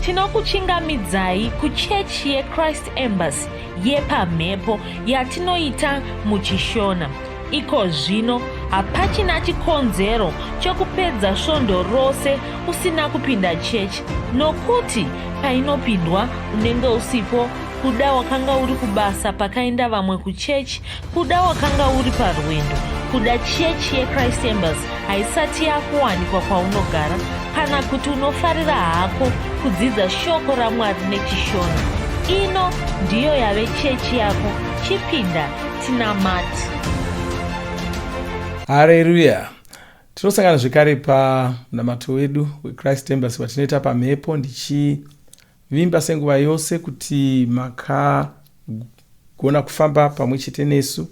tinokuchingamidzai kuchechi yeChrist Embassy yepamhepo yatinoita muchishona. Iko zvino hapachina chikonzero chokupedza svondo rose usina kupinda chechi, nokuti painopindwa unenge usipo, kuda wakanga uri kubasa pakaenda vamwe kuchechi, kuda wakanga uri parwendo, kuda chechi yeChrist Embassy haisati yakuwanikwa kwaunogara, kana kuti unofarira hako kudzidza shoko raMwari nechishona. Ino ndiyo yave chechi yako. Chipinda tinamati. Haleluya. Tinosangana zvekare panamato wedu weChrist Embassy watinoita pamhepo, ndichivimba senguva yose kuti makagona kufamba pamwe chete nesu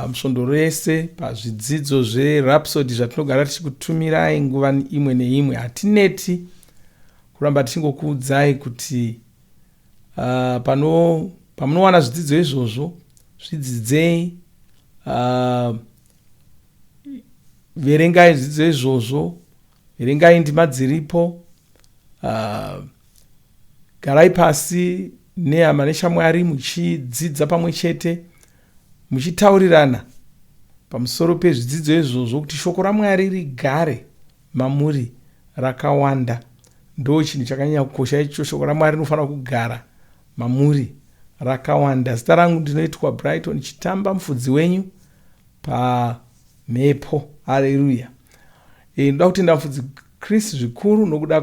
musvondo rese pazvidzidzo zveRhapsody zvatinogara tichikutumirai nguva imwe neimwe. Hatineti kuramba tichingokuudzai kuti pamunowana zvidzidzo izvozvo zvidzidzei, verengai zvidzidzo izvozvo, verengai ndima dziripo, garai pasi nehama neshamwari muchidzidza pamwe chete, muchitaurirana pamusoro pezvidzidzo izvozvo kuti shoko raMwari rigare mamuri rakawanda. Ndo chinhu chakanyanya kukosha icho. Shoko raMwari rinofanira kugara mamuri rakawanda. Zita rangu ndinoitwa Brighton Chitamba, mufudzi wenyu pamhepo. Haleluya. Ndoda kutenda mufudzi Chris zvikuru nokuda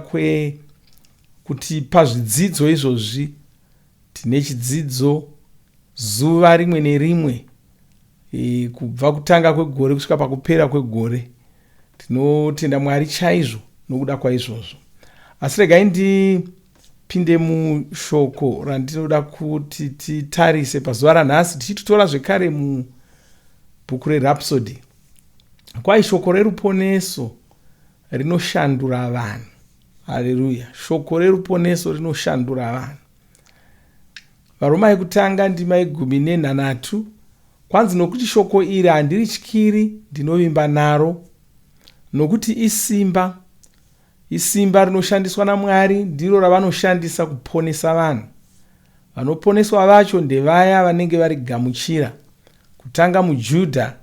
kuti pazvidzidzo izvozvi tine chidzidzo zuva rimwe nerimwe, kubva kutanga kwegore kusvika pakupera kwegore. Tinotenda Mwari chaizvo nokuda kwaizvozvo. Asi regai ndipinde mushoko randinoda kuti titarise pazuva ranhasi, tichitotora zvekare mubhuku reRhapsody. Kwai shoko reruponeso rinoshandura vanhu. Haleluya. Shoko reruponeso rinoshandura vanhu. Varoma yekutanga ndima 13. Kwanzi nokuti shoko iri handirityiri, ndinovimba naro, nokuti isimba rinoshandiswa naMwari, ndiro ravanoshandisa kuponesa vanhu. Vanoponeswa vacho ndevaya vanenge vari gamuchira, kutanga muJudha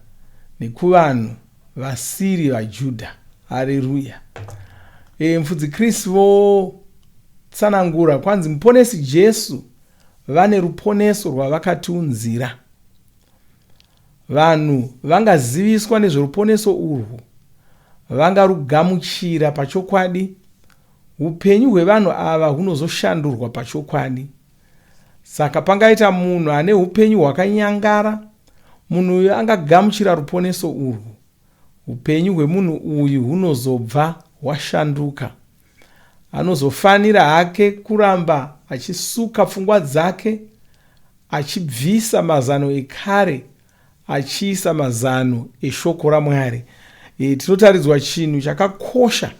nekuvanhu vasiri vaJudha. Haleluya. Mufudzi Chris tsanangura kwanzi muponesi Jesu vane ruponeso rwavakatiunzira. Vanhu vangaziviswa nezveruponeso urwu, vangarugamuchira pachokwadi, upenyu hwevanhu ava hunozoshandurwa pachokwadi. Saka pangaita munhu ane upenyu hwakanyangara, munhu uyu angagamuchira ruponeso urwu, upenyu hwemunhu uyu hunozobva hwashanduka. Anozofanira hake kuramba achisuka pfungwa dzake, achibvisa mazano ekare, achiisa mazano eshoko raMwari. Tinotaridzwa chinhu chakakosha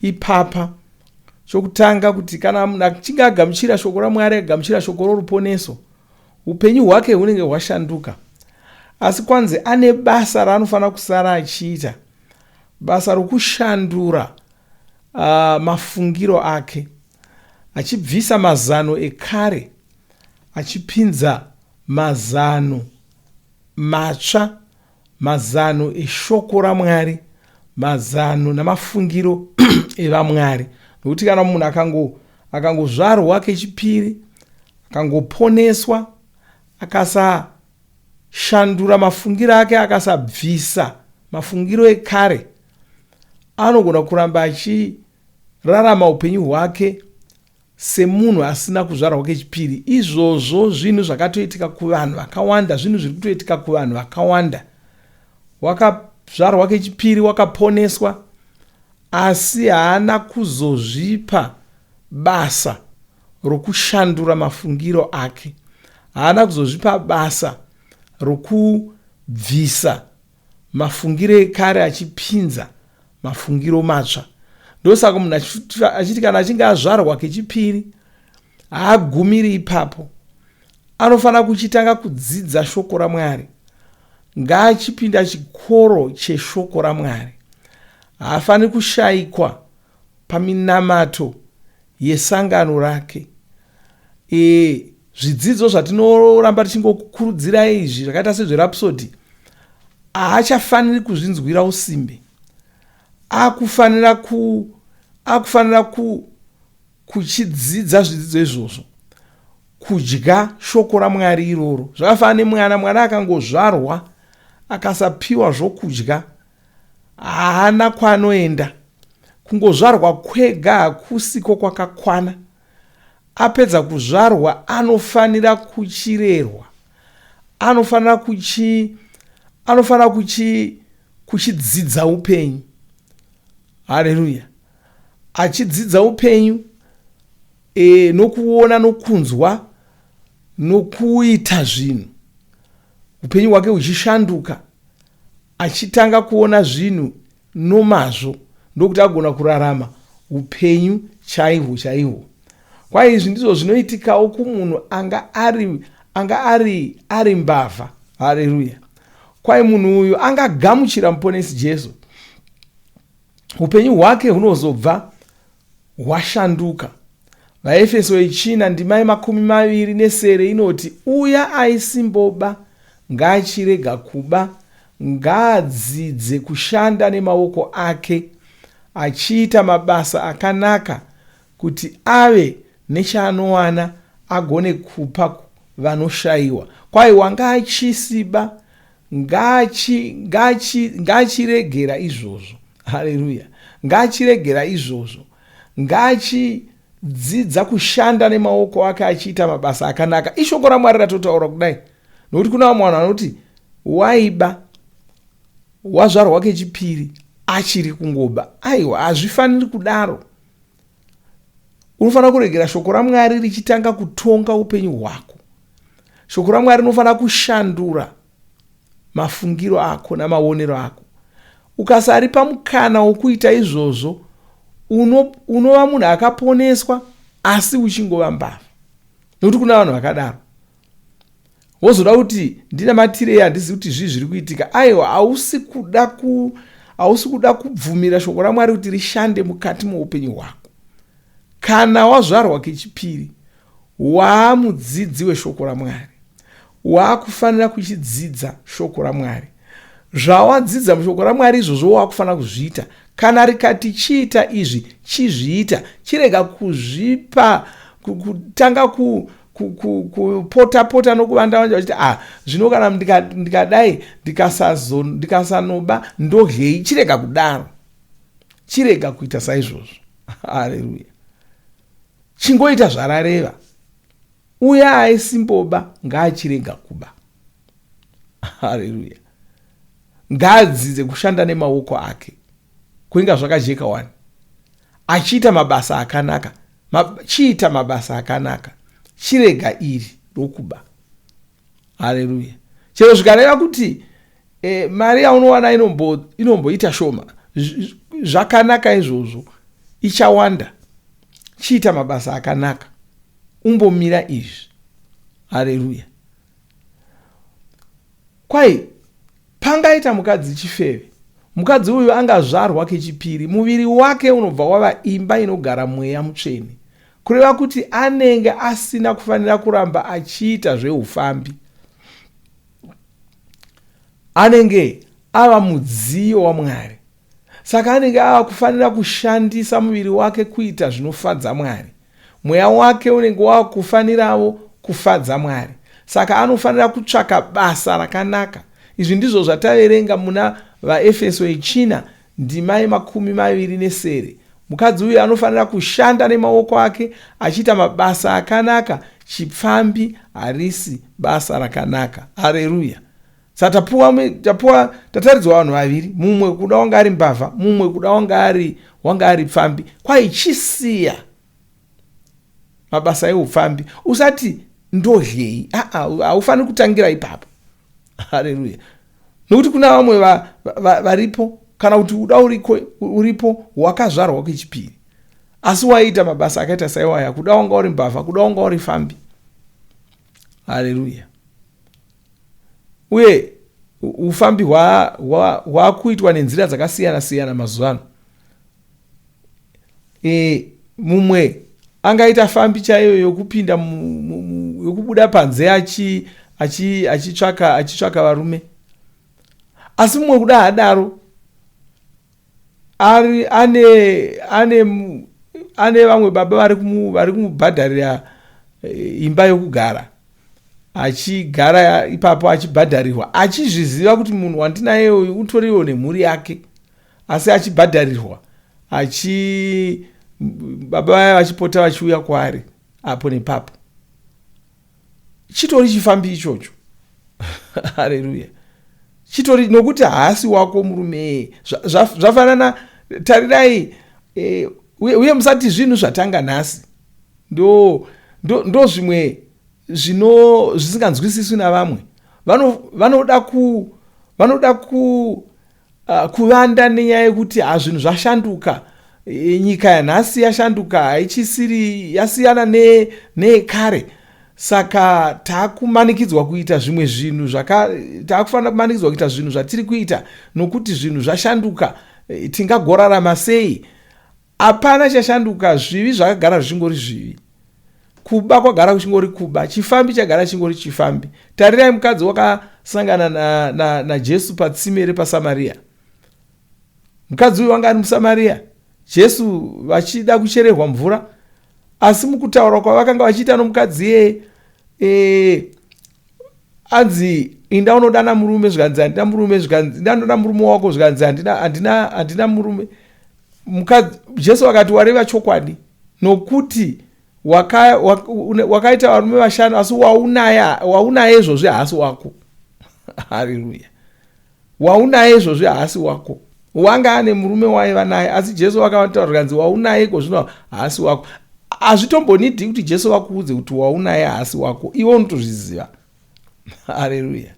ipapa chokutanga, kuti kana munhu achinge agamuchira shoko raMwari, agamuchira shoko roruponeso, upenyu hwake hunenge hwashanduka. Asi kwanzi ane basa raanofanira kusara achiita, basa rokushandura mafungiro ake, achibvisa mazano ekare, achipinza mazano matsva, mazano eshoko raMwari, mazano namafungiro evaMwari. Nokuti kana munhu akangozvarwa kechipiri, akangoponeswa, akasashandura mafungiro ake, akasabvisa mafungiro ekare, anogona kuramba achirarama upenyu hwake semunhu asina kuzvarwa kechipiri. Izvozvo zvinhu zvakatoitika kuvanhu vakawanda, zvinhu zviri kutoitika kuvanhu vakawanda. Wakazvarwa kechipiri, wakaponeswa, asi haana kuzozvipa basa rokushandura mafungiro ake, haana kuzozvipa basa rokubvisa mafungiro ekare achipinza mafungiro matsva. Ndosaka munhu achiti kana achinge azvarwa kechipiri, haagumiri ipapo, anofanira kuchitanga kudzidza shoko raMwari. Ngaachipinda chikoro cheshoko raMwari. Haafaniri kushayikwa paminamato yesangano rake. Zvidzidzo zvatinoramba tichingokurudzirai izvi zvakaita sezverapsodi haachafaniri kuzvinzwira usimbe. Akufanira kuchidzidza zvidzidzo izvozvo, kudya shoko raMwari iroro. Zvakafanana mwana akangozvarwa akasapiwa zvokudya haana kwanoenda. Kungozvarwa kwega hakusiko kwakakwana. Apedza kuzvarwa anofanira kuchirerwa, anofanira kuchidzidza upenyu. Haleluya! Achidzidza upenyu nokuona, nokunzwa, nokuita zvinhu, upenyu hwake huchishanduka, achitanga kuona zvinhu nomazvo, ndokuti agona kurarama upenyu chaihwo. Kwa izvi ndizvo zvinoitikawo kumunhu anga ari mbavha. Haleluya! Kwai munhu uyu angagamuchira muponesi Jesu, upenyu hwake hunozobva hwashanduka. VaEfeso 4:24 inoti, uya aisimboba ngaachirega kuba, ngaadzidze kushanda nemaoko ake, achiita mabasa akanaka, kuti ave nechaanowana agone kupa vanoshayiwa. Kwai wanga achisiba ngaachiregera izvozvo. Haleluya! Ngaachiregera izvozvo, ngaachidzidza kushanda nemaoko ake achiita mabasa akanaka. Ishoko raMwari ratotaura kudai, nokuti kuna vamwe vanhu vanoti waiba, wazvarwa kechipiri achiri kungoba. Aiwa, hazvifaniri kudaro. Unofanira kuregera shoko raMwari richitanga kutonga upenyu hwako. Shoko raMwari rinofanira kushandura mafungiro ako namaonero ako. Ukasaripa mukana wokuita izvozvo, unova munhu akaponeswa asi uchingova mbavha. Nokuti kuna vanhu vakadaro, wozoda kuti ndinamatire handizi kuti zviri kuitika. Aiwa, hausi kuda kubvumira shoko raMwari kuti rishande mukati muupenyu hwako. Kana wazvarwa kechipiri, waamudzidzi weshoko raMwari, waakufanira kuchidzidza shoko raMwari. Zvawadzidza mushoko raMwari izvozvo waakufanira kuzviita. Kana rikati chiita izvi, chizviita. Chirega kuzvipa kutanga kupota nokuvanda vachiti zvino kana ndikadai ndikasanoba ndohei. Chirega kudaro, chirega kuita saizvozvo. Haleluya! Chingoita zvarareva. Uya aisimboba ngaachirega kuba. Haleluya! Ngaadzidze kushanda nemaoko ake, kuinga zvakajeka wani, achiita mabasa akanaka. Chiita mabasa akanaka, chirega iri rokuba. Haleluya! Chero zvikareva kuti mari yaunowana inomboita shoma, zvakanaka izvozvo, ichawanda. Chiita mabasa akanaka, umbomira izvi. Haleluya! Kwai pangaita mukadzi chifeve, mukadzi uyu angazvarwa kechipiri, muviri wake unobva wava imba inogara mweya mutsvene, kureva kuti anenge asina kufanira kuramba achiita zveufambi. Anenge ava mudziyo waMwari, saka anenge ava kufanira kushandisa muviri wake kuita zvinofadza Mwari. Mweya wake unenge wava kufanirawo kufadza Mwari, saka anofanira kutsvaka basa rakanaka. Izvi ndizvo zvataverenga muna vaEfeso 4:24. Mukadzi uyu anofanira kushanda nemaoko ake achiita mabasa akanaka. Chipfambi harisi basa rakanaka. Haleluya! Saka tataridzwa vanhu vaviri, mumwe kuda wanga ari mbavha, mumwe kuda wanga ari pfambi. Kwai chisiya mabasa eupfambi, usati ndohei. Haufaniri kutangira ipapo. Haleluya! Nokuti kuna vamwe varipo, kana kuti uda uripo, wakazvarwa kechipiri, asi waiita mabasa akaita saiwaya, kuda wanga uri mbavha, kuda wanga uri pfambi. Haleluya! Uye ufambi hwakuitwa nenzira dzakasiyana siyana mazuva ano. Mumwe angaita fambi chaiyo yokupinda yokubuda panze achitsvaka varume. Asi mumwe kuda hadaro ane vamwe baba vari kumubhadharira imba yokugara, achigara ipapo achibhadharirwa, achizviziva kuti munhu wandinaye uyu utoriwo nemhuri yake, asi achibhadharirwa, baba vaya vachipota vachiuya kwaari apo nepapo. Chitori chifambi ichocho. Haleluya. Chitori, nokuti haasi wako murume. Zvafanana, tarirai, uye musati zvinhu zvatanga nhasi. Ndo zvimwe zvisinganzwisiswi navamwe. Vanoda kuvanda nenyaya yekuti zvinhu zvashanduka. Nyika yanhasi yashanduka, haichisiri yasiyana nekare. Saka takumanikidzwa kuita zvimwe zvinhu takufanira kumanikidzwa kuita zvinhu zvatiri kuita nokuti zvinhu zvashanduka. Tingagorarama sei? Hapana chashanduka. Zvivi zvakagara zvichingori zvivi, kuba kwagara kuchingori kuba, chifambi chagara chingori chifambi. Tarirai mukadzi wakasangana naJesu patsime repaSamaria. Mukadzi uyu wanga ari muSamaria, Jesu vachida kuchererwa mvura, asi mukutaura kwavakanga vachiita nomukadzi anzi inda unodana murume, zvikanzi handina murume, zvikanzi ndanoda murume wako, zvikanzi handina murume. Jesu akati wareva chokwadi, nokuti wakaita varume vashanu asi waunaye izvozvi haasi wako. Haleluya. Waunaye izvozvi haasi wako. Wanga ane murume waiva naye, asi Jesu akataura zvikanzi waunaye zvino haasi wako. Hazvitombonidhi kuti Jesu vakuudze kuti waunaye haasi wako, iwe unotozviziva. Haleluya.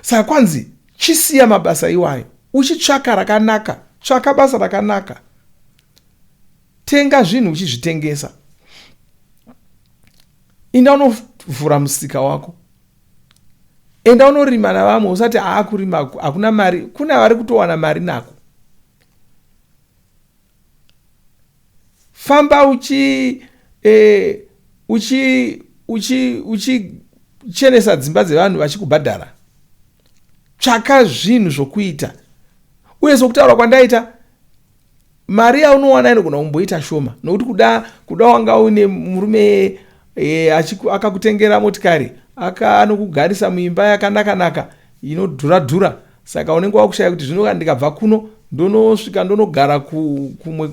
Saka kwanzi chisiya mabasa iwayo, uchitsvaka rakanaka, tsvaka basa rakanaka. Tenga zvinhu uchizvitengesa. Enda unovhura musika wako. Enda unorima navamwe, usati kurima hakuna mari. Kuna vari kutowana mari nako. Famba uchichenesa dzimba dzevanhu vachikubhadhara. Tsvaka zvinhu zvokuita. Uye sokutaura kwandaita, mari yaunowana inogona kumboita shoma, nokuti kuda wanga une murume akakutengera motikari, anokugarisa muimba yakanaka inodhura. Saka unenge wakushaya kuti zvino ndikabva kuno ndonosvika ndonogara kumwe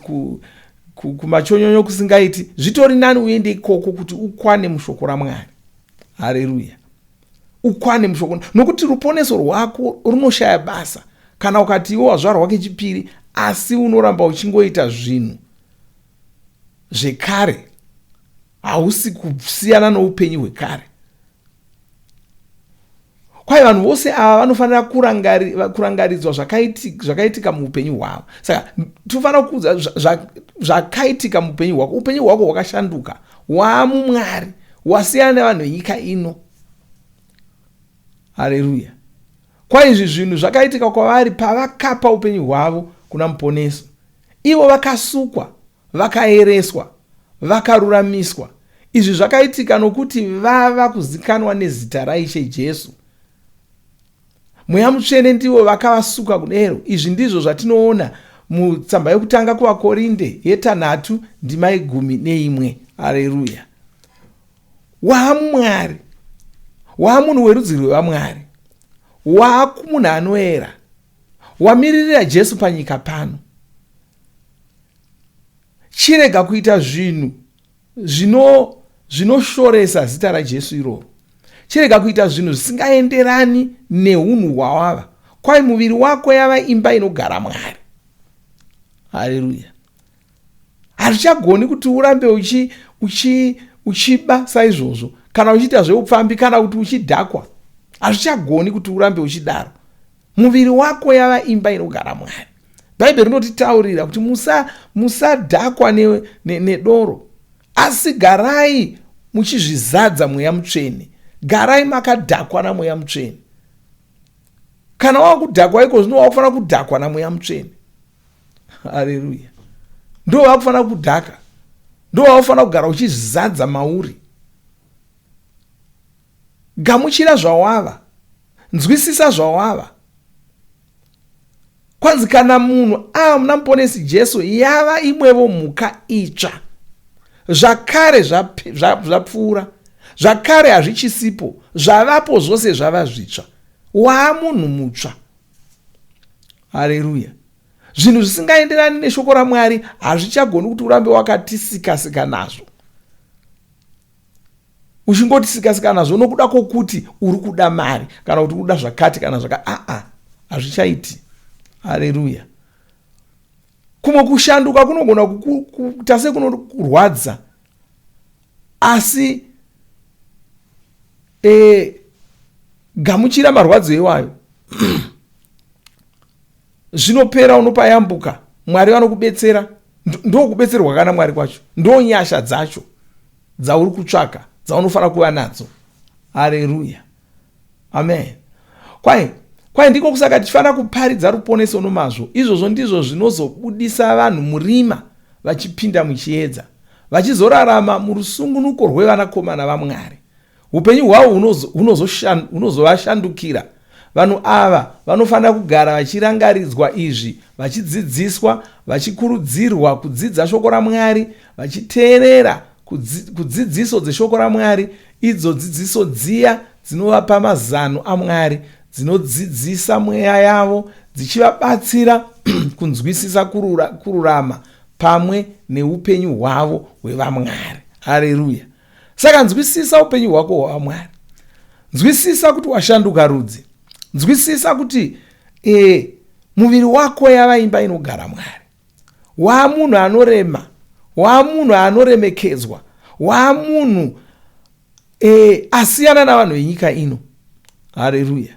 kumachonyonyo kusingaiti. Zvitori nani uende ikoko kuti ukwane mushoko raMwari. Haleluya. Ukwane mushoko, nokuti ruponeso rwako runoshaya basa kana ukati iwe wazvarwa kechipiri asi unoramba uchingoita zvinhu zvekare, hausi kusiyana noupenyu hwekare. Kwaye vanhu vose ava vanofanira kurangaridzwa zvakaitika muupenyu hwavo. Saka tofanira kuudza zvakaitika muupenyu hwako. Upenyu hwako hwakashanduka, waamumwari, wasiyana nevanhu venyika ino. Haleluya. Kwaye izvi zvinhu zvakaitika kwavari pavakapa upenyu hwavo kuna muponeso. Ivo vakasukwa, vakaereswa, vakaruramiswa. Izvi zvakaitika nokuti vava kuzikanwa nezita raIshe Jesu. Mweya Mutsvene ndivo vakavasuka kudero. Izvi ndizvo zvatinoona mutsamba yokutanga kuvaKorinde 3:11. Haleluya. Waamumwari, waamunhu werudzi rwevaMwari, waakumunhu anoera, wamiririra Jesu panyika pano. Chirega kuita zvinhu zvinoshoresa zita raJesu iroro. Chirega kuita zvinhu zvisingaenderani neunhu hwawava. Kwaye muviri wako yava imba inogara Mwari. Haleluya. Hazvichagoni kuti urambe uchiba saizvozvo, kana uchiita zveupfambi, kana kuti uchidhakwa. Hazvichagoni kuti urambe uchidaro. Muviri wako yava imba inogara Mwari. Bhaibheri rinotitaurira kuti musadhakwa nedoro, asi garai muchizvizadza Mweya Mutsvene. Garai makadhakwa naMweya Mutsvene. Kana wakudhakwa iko zvino wakufanira kudhakwa naMweya Mutsvene. Haleluya. Ndo wakufanira kudhaka. ndowafanira kugara uchizadza mauri. Gamuchira zvawava, nzwisisa zvawava. Kwanzi kana munhu muna muponesi Jesu yava imwevo mhuka itsva, zvakare zvapfuura, zvakare hazvichisipo, zvavapo zvose zvava zvitsva, waamunhu mutsva. Haleluya. Zvinhu zvisingaenderani neshoko raMwari hazvichagoni kuti urambe wakati sikasika nazvo. Uchingoti sikasika nazvo nokuda kwokuti uri kuda mari kana kuti kuda zvakati kana hazvichaiti. Haleluya. Kumwe kushanduka kunogona kuita sekunorwadza, asi gamuchira marwadzo iwayo. Zvinopera, unopayambuka, Mwari vanokubetsera. Ndo kubetserwa kana Mwari kwacho, ndo nyasha dzacho dzauri kutsvaka, dzaunofanira kuva nadzo. Haleluya. Amen. Kwai ndiko kusaka tifanira kuparidza ruponeso nomazvo. Izvozvo ndizvo zvinozobudisa vanhu murima vachipinda muchiedza, vachizorarama murusungunuko rwevanakomana vaMwari. Upenyu hwavo hunozovashandukira. Vanhu ava vanofanira kugara vachirangaridzwa izvi, vachidzidziswa, vachikurudzirwa kudzidza shoko raMwari, vachiteerera kudzidziso dzeshoko raMwari, idzo dzidziso dziya dzinovapa mazano aMwari, dzinodzidzisa mweya yavo, dzichivabatsira kunzwisisa kururama pamwe neupenyu hwavo hwevaMwari. Haleluya. Saka nzwisisa upenyu hwako hwaMwari, nzwisisa kuti washanduka rudzi, nzwisisa kuti muviri wako yava imba inogara Mwari, waamunhu anorema, waamunhu anoremekedzwa, waamunhu asiyana navanhu venyika ino. Haleluya.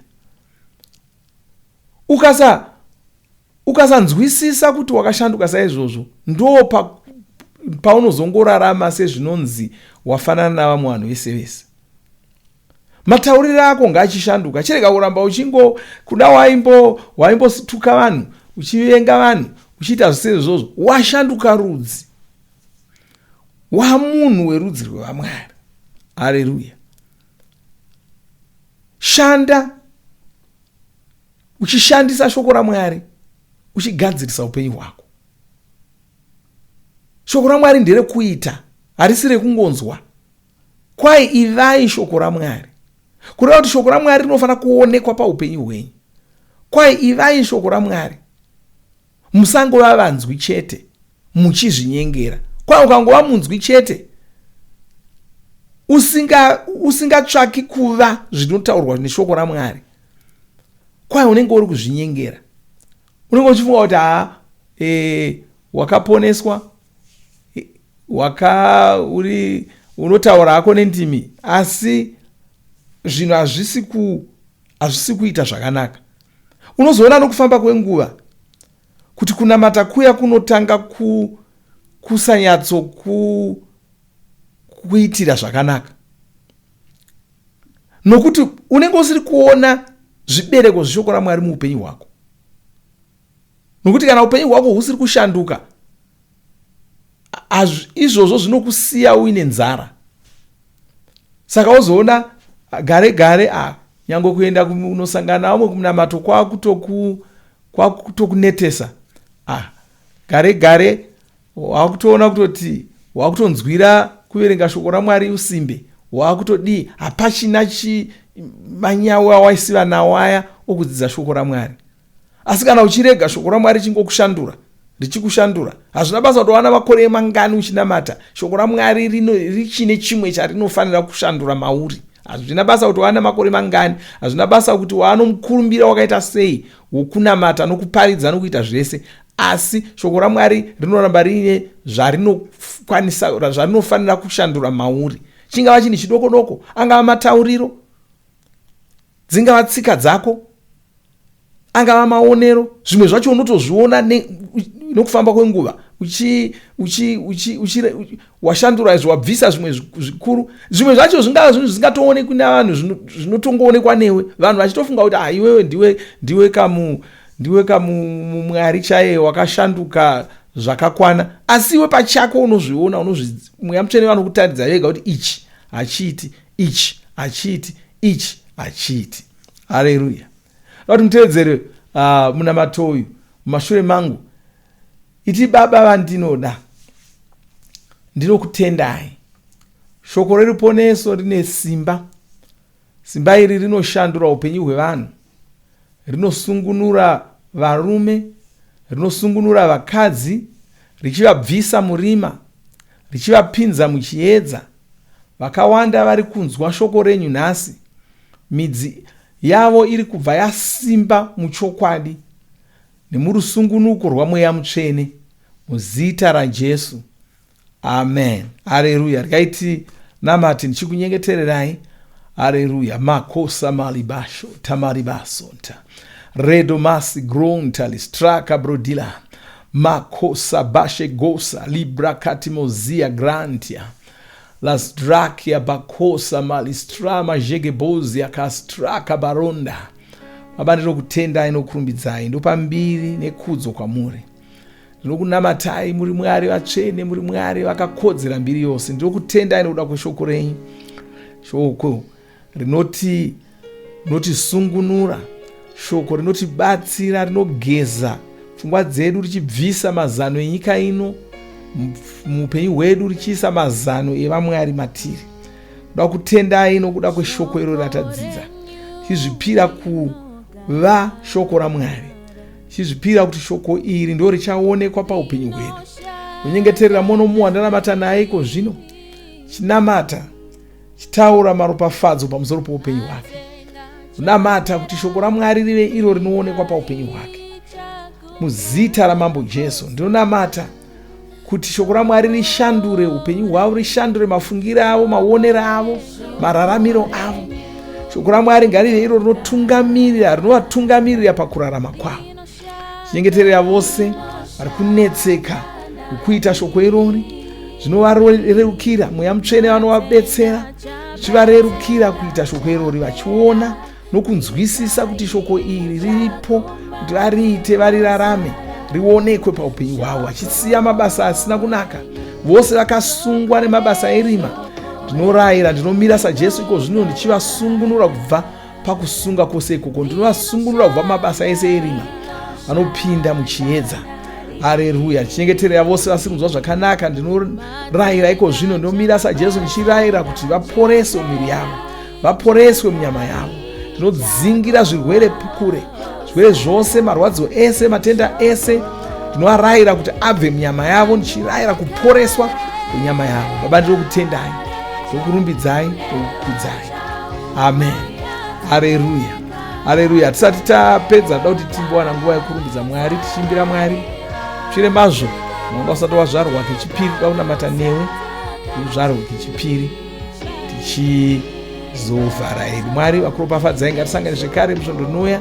Ukasanzwisisa kuti wakashanduka saizvozvo, ndo paunozongorarama sezvinonzi wafanana navamwe vanhu vese vese. Matauriro ako ngaachishanduka, chirega kuramba kuda waimbotuka vanhu, uchivenga vanhu, uchiita zvose izvozvo. Washanduka rudzi, wamunhu werudzi rwevaMwari. Haleluya. Shanda uchishandisa shoko raMwari, uchigadzirisa upenyu hwako. Shoko raMwari nderekuita, harisi rekungonzwa. Kwai ivai shoko raMwari, kureva kuti shoko raMwari rinofanira kuonekwa paupenyu hwenyu. Kwai ivai shoko raMwari, musangova vanzwi chete muchizvinyengera. Kwai ukangova munzwi chete usingatsvaki kuva zvinotaurwa neshoko raMwari, kwai unenge uri kuzvinyengera. Unenge uchifunga kuti wakaponeswa, unotaura hako nendimi, asi zvinhu hazvisi kuita zvakanaka. Unozoona nokufamba kwenguva kuti kunamata kuya kunotanga kusanyatso kuitira zvakanaka, nokuti unenge usiri kuona zvibereko zveshoko raMwari muupenyu hwako. Nokuti kana upenyu hwako husiri kushanduka, izvozvo zvinokusiya uine nzara. Saka uzoona gare nyange kuenda unosangana navamwe kumunamato kwakutokunetesa. Gare wakutoona kutoti wakutonzwira kuverenga shoko raMwari usimbe, wakutodii, hapachina manyawa waisiva nawaya okudzidza shoko raMwari. Asi kana uchirega shoko raMwari richikushandura, hazvina basa kuti wana makore mangani uchinamata. Shoko raMwari richine chimwe charinofanira kushandura mauri. Hazvina basa kuti wana makore mangani, hazvina basa kuti wanomukurumbira wakaita sei wokunamata nokuparidza nokuita zvese. Asi shoko raMwari rinoramba rine zvarinofanira kushandura mauri. Chingava chinhu chidoko doko, angava matauriro, dzingava tsika dzako, angava maonero. Zvimwe zvacho unotozviona nokufamba kwenguva, washandura izvo, wabvisa zvimwe zvikuru. Zvimwe zvacho zvingava zvinhu zvingatoonekwi navanhu, zvinotongoonekwa newe, vanhu vachitofunga kuti iwewe ndiwe kamumwari chaiye wakashanduka zvakakwana, asi iwe pachako unozviona, mweya mutsvene vanokutaridza vega kuti ichi hachiiti, ichi hachiiti, ichi hachiiti. Haleluya. Kuti mutevedzere munamato uyu mumashure mangu, iti Baba vandinoda, ndinokutendai. Shoko reruponeso rine simba. Simba iri rinoshandura upenyu hwevanhu, rinosungunura varume, rinosungunura vakadzi, richivabvisa murima, richivapinza muchiedza. Vakawanda vari kunzwa shoko renyu nhasi, midzi yavo iri kubva yasimba muchokwadi nemurusungunuko rwamweya mutsvene, muzita raJesu. Amen. Haleluya. Rikaiti namati ndichikunyengetererai. Haleluya. Makosa malibasho tamaribasonta redo masi gronta listraka brodila makosa bashe gosa libra katimozia grantia las drakia bakosa malistrama jegebozia kastraka baronda. Baba, ndinokutendai nokurumbidzai, ndopambiri nekudzo kwamuri. Ndinokunamatai, muri Mwari vatsvene, muri Mwari vakakodzera mbiri yose. Ndinokutendai nokuda kweshoko renyu, shoko rinotisungunura, shoko rinotibatsira, rinogeza pfungwa dzedu, richibvisa mazano enyika ino muupenyu hwedu, richiisa mazano evamwari matiri. Ndoda kutendai nokuda kweshoko iro ratadzidza, chizvipira kuva shoko raMwari, chizvipira kuti shoko iri ndo richaonekwa paupenyu hwedu. Munyengeterera mono muwandanamata naye iko zvino, chinamata chitaura maropafadzo pamusoro poupenyu hwake, kunamata kuti shoko raMwari rive iro rinoonekwa paupenyu hwake. Muzita ramambo Jesu ndinonamata kuti shoko raMwari rishandure upenyu hwavo, rishandure mafungiro avo, maonero avo, mararamiro avo. Shoko raMwari ngarive iro rinovatungamirira pakurarama kwavo. Chinyengeterera vose vari kunetseka kukuita shoko irori, zvinovarerukira. Mweya mutsvene vanovabetsera, zvichivarerukira kuita shoko irori, vachiona nokunzwisisa kuti shoko iri riripo, kuti variite, varirarame, rionekwe paupenyu hwavo, vachisiya mabasa asina kunaka. Vose vakasungwa nemabasa erima, ndinorayira, ndinomira saJesu iko zvino ndichivasungunura kubva pakusunga kwose ikoko. Ndinovasungunura kubva mabasa ese erima, vanopinda muchiedza. Haleluya. Chinyengeterera vose vasiri kunzwa zvakanaka, ndinorayira iko zvino, ndinomira saJesu ndichirayira kuti vaporeswe muviri yavo, vaporeswe munyama yavo. Ndinodzingira zvirwere kure, zvirwere zvose, marwadzo ese, matenda ese, ndinoarayira kuti abve munyama yavo, ndichirayira kuporeswa kwenyama yavo. Baba, ndinokutendai, ndinokurumbidzai, ndinokukudzai. Amen. Haleluya. Haleluya. Tisati tapedza, ndoda kuti timbowana nguva yekurumbidza Mwari, tichiimbira Mwari. Chire mazvo mwanga usati wazvarwa kechipiri, daunamata newe uzvarwa kechipiri, tichizovhara hedu. Mwari vakuropafadzai, ngatisangane zvekare musvondo rinouya,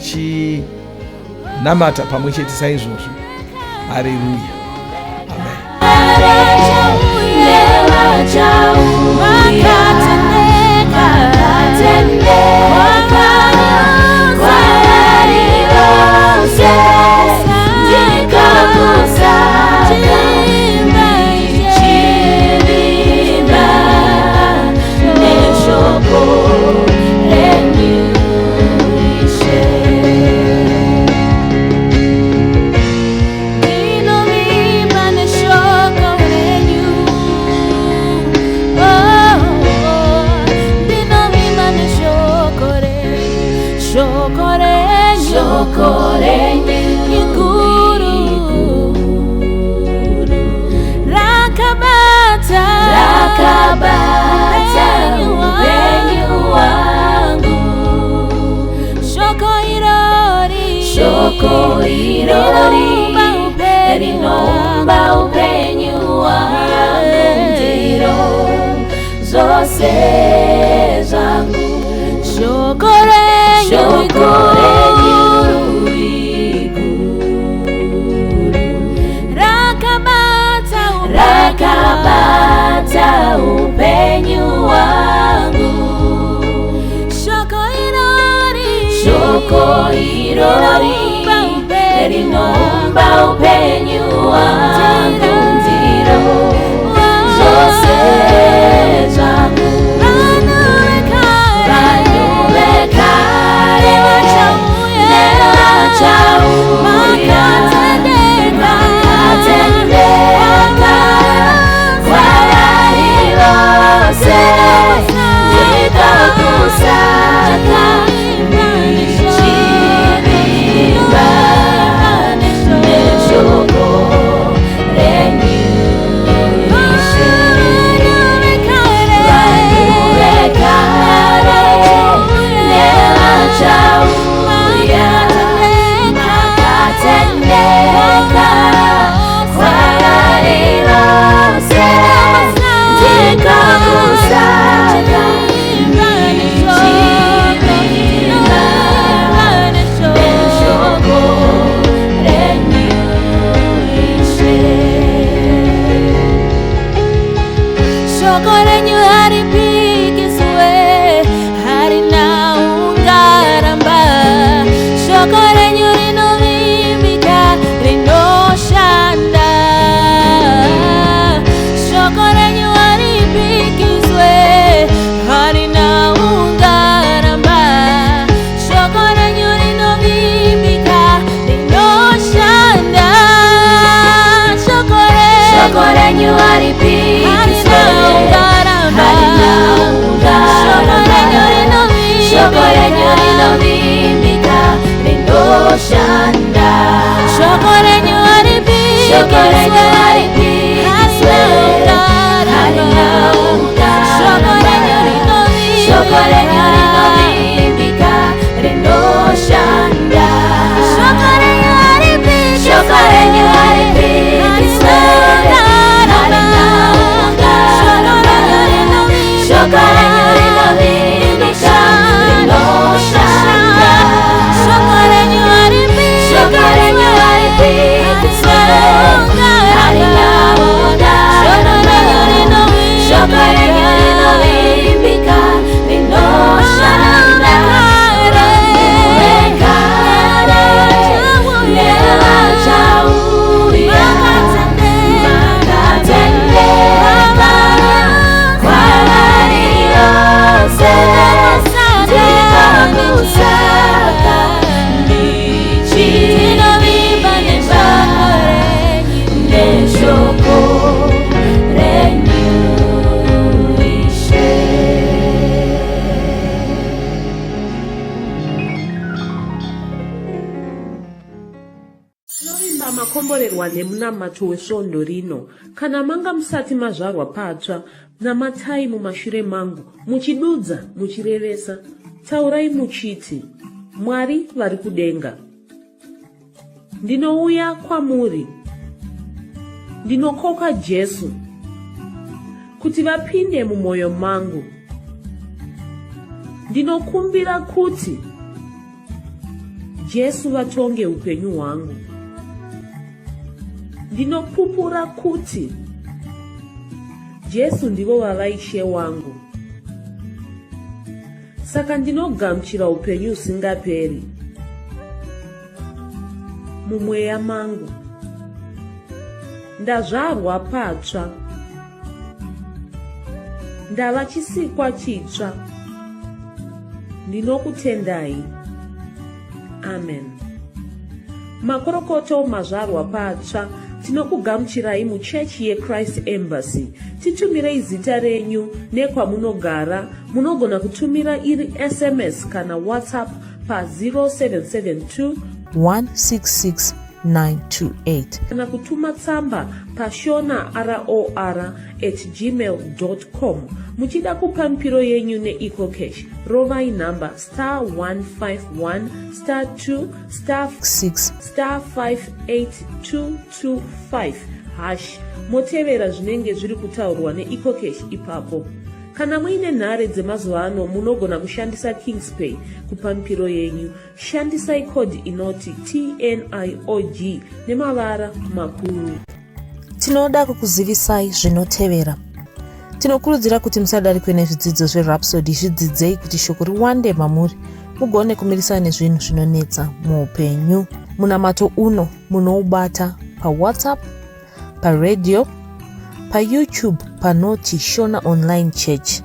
tichinamata pamwe chete saizvozvo. Haleluya. Amen. Shoko irori rinomba upenyu wangu, ndiro zose zangu. Shoko renyu rakabata upenyu wangu. Shoko irori rinomba upenyu wangu ndiro zvose zvangu vanhu vekare nevachauya vakatendeka kwavari vose ndikakusaka ndichivimba neshoko renyu Ishe. Vanhu vekare nevachauya vakatendeka kwavari vose ndikakusaka ndichivimba neshoko renyu Ishe. Shoko renyu haripikiswe, harina ungaramba. Shoko renyu rinovimbika, rinoshanda. Shoko renyu haripikiswe, harina ungaramba. Shoko renyu rinovimbika, rinoshanda. Shoko renyu haripikiswe, harina ungaramba. Shoko renyu rinovimbika, rinoshanda. Shoko renyu haripikiswe, harina ungaramba. Shoko renyu rinovimbika, rinoshanda. Shoko renyu haripikiswe, harina ungaramba. Shoko renyu rinovimbika, rinoshanda. Shoko renyu haripikiswe, harina ungaramba. Shoko renyu rinovimbika, rinoshanda. Vekare nevachauya vakatendeka kwavari vose ndikakusaka ndichivimba neshoko renyu Ishe. Tinovimba makomborerwa nemunamato wesvondo rino. Kana manga musati mazvarwa patsva, namatai mumashure mangu, muchidudza, muchirevesa, taurai muchiti, Mwari vari kudenga, ndinouya kwamuri, ndinokoka Jesu kuti vapinde mumwoyo mangu. Ndinokumbira kuti Jesu vatonge upenyu hwangu. Ndinopupura kuti Jesu ndivo vava Ishe wangu. Saka ndinogamuchira upenyu usingaperi mumweya mangu. Ndazvarwa patsva, ndava chisikwa chitsva. Ndinokutendai. Amen. Makorokoto mazvarwa patsva, tinokugamuchirai muchechi yeChrist Embassy. Titumirei zita renyu nekwamunogara. Munogona kutumira iri SMS kana WhatsApp pa 0772 166 928 kana kutuma tsamba pa shonaror@gmail.com. Muchida kupa mpiro yenyu neEcoCash, rovai namba *151*2*6 *58225# motevera zvinenge zviri kutaurwa neEcoCash ipapo. Kana muine nhare dzemazuva ano munogona kushandisa KingsPay kupa mpiro yenyu. Shandisai kodi inoti TNIOG nemavara makuru. Tinoda kukuzivisai zvinotevera. Tinokurudzira kuti musadarikwe nezvidzidzo zveRhapsody. Zvidzidzei kuti shoko riwande mamuri mugone kumirisana nezvinhu zvinonetsa muupenyu. munamato uno munoubata pawhatsapp, paradio, payoutube panoti Shona Online Church.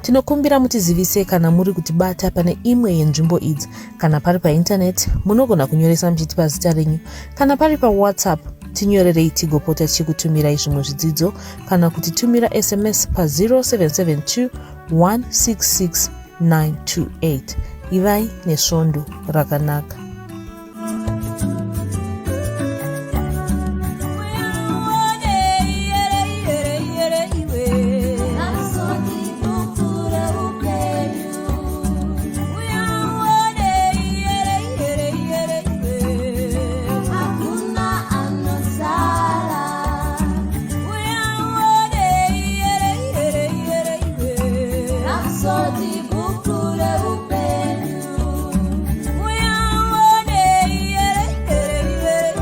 Tinokumbira mutizivise kana muri kutibata pane imwe yenzvimbo idzi. Kana pari paintaneti munogona kunyoresa muchitipa zita renyu. Kana pari pawhatsapp tinyorerei tigopota tichikutumirai zvimwe zvidzidzo, kana kutitumira SMS pa 0772 166 928. Ivai nesvondo rakanaka.